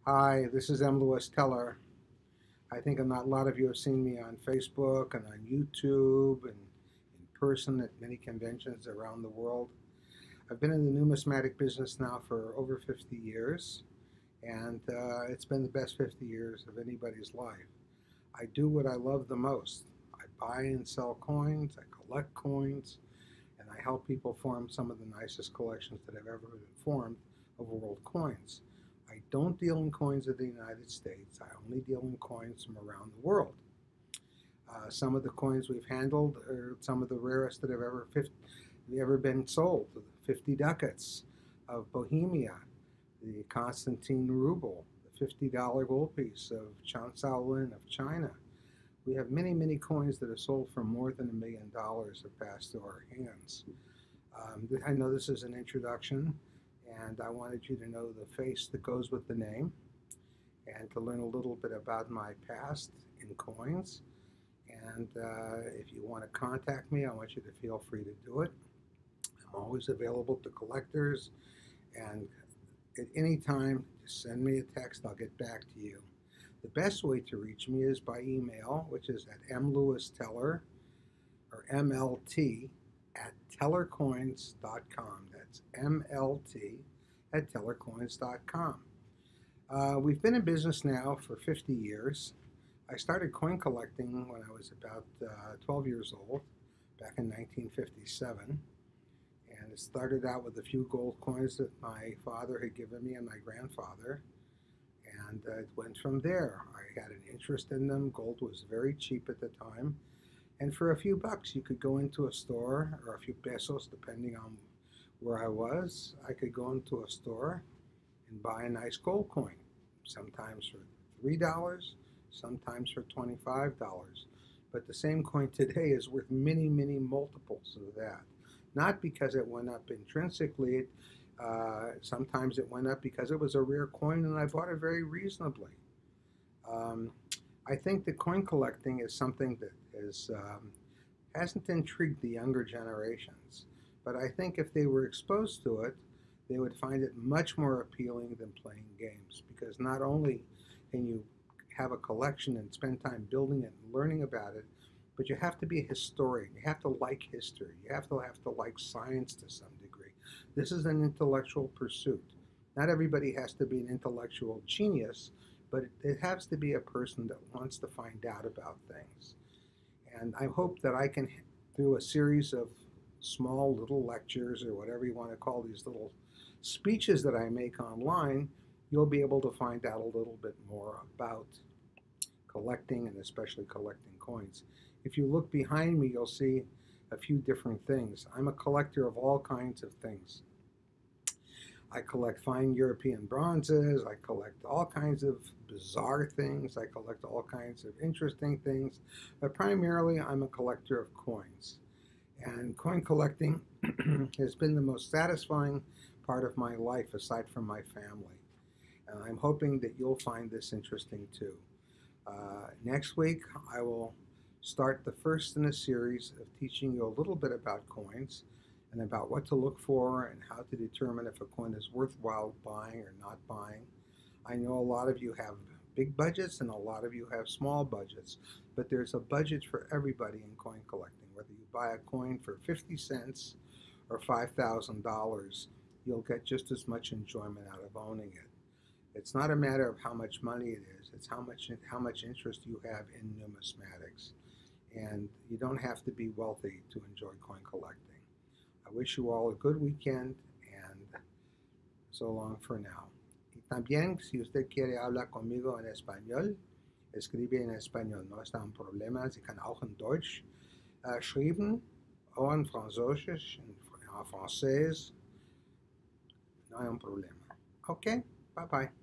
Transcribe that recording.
Hi, this is M. Lewis Teller. I think a lot of you have seen me on Facebook and on YouTube and in person at many conventions around the world. I've been in the numismatic business now for over 50 years, and it's been the best 50 years of anybody's life. I do what I love the most. I buy and sell coins, I collect coins, and I help people form some of the nicest collections that have ever been formed of world coins. I don't deal in coins of the United States. I only deal in coins from around the world. Some of the coins we've handled are some of the rarest that have ever been sold. The 50 ducats of Bohemia, the Constantine ruble, the $50 gold piece of Chan Shaolin of China. We have many, many coins that have sold for more than $1 million have passed through our hands. I know this is an introduction, and I wanted you to know the face that goes with the name and to learn a little bit about my past in coins. And if you want to contact me, I want you to feel free to do it. I'm always available to collectors, and at any time, just send me a text. I'll get back to you. The best way to reach me is by email, which is at mlewisteller or MLT at tellercoins.com. That's MLT at tellercoins.com. We've been in business now for 50 years. I started coin collecting when I was about 12 years old, back in 1957. And it started out with a few gold coins that my father had given me and my grandfather. And it went from there. I had an interest in them. Gold was very cheap at the time. And for a few bucks, you could go into a store, or a few pesos, depending on where I was. I could go into a store and buy a nice gold coin, sometimes for $3, sometimes for $25. But the same coin today is worth many, many multiples of that. Not because it went up intrinsically. Sometimes it went up because it was a rare coin and I bought it very reasonably. I think that coin collecting is something that hasn't intrigued the younger generations. But I think if they were exposed to it, they would find it much more appealing than playing games. Because not only can you have a collection and spend time building it and learning about it, but you have to be a historian. You have to like history. You have to like science to some degree. This is an intellectual pursuit. Not everybody has to be an intellectual genius, but it has to be a person that wants to find out about things. And I hope that I can, through a series of small little lectures or whatever you want to call these little speeches that I make online, you'll be able to find out a little bit more about collecting and especially collecting coins. If you look behind me, you'll see a few different things. I'm a collector of all kinds of things. I collect fine European bronzes, I collect all kinds of bizarre things, I collect all kinds of interesting things, but primarily I'm a collector of coins. And coin collecting has been the most satisfying part of my life aside from my family. And I'm hoping that you'll find this interesting too. Next week, I will start the first in a series of teaching you a little bit about coins and about what to look for and how to determine if a coin is worthwhile buying or not buying. I know a lot of you have big budgets and a lot of you have small budgets, but there's a budget for everybody in coin collecting. Whether you buy a coin for 50 cents or $5,000, you'll get just as much enjoyment out of owning it. It's not a matter of how much money it is, it's how much interest you have in numismatics. And you don't have to be wealthy to enjoy coin collecting. I wish you all a good weekend, and so long for now. Y también, si usted quiere hablar conmigo en español, escribe en español. No está un problema. Sie kann auch in Deutsch schreiben, o en Französisch, en Français. No hay un problema. Okay, bye-bye.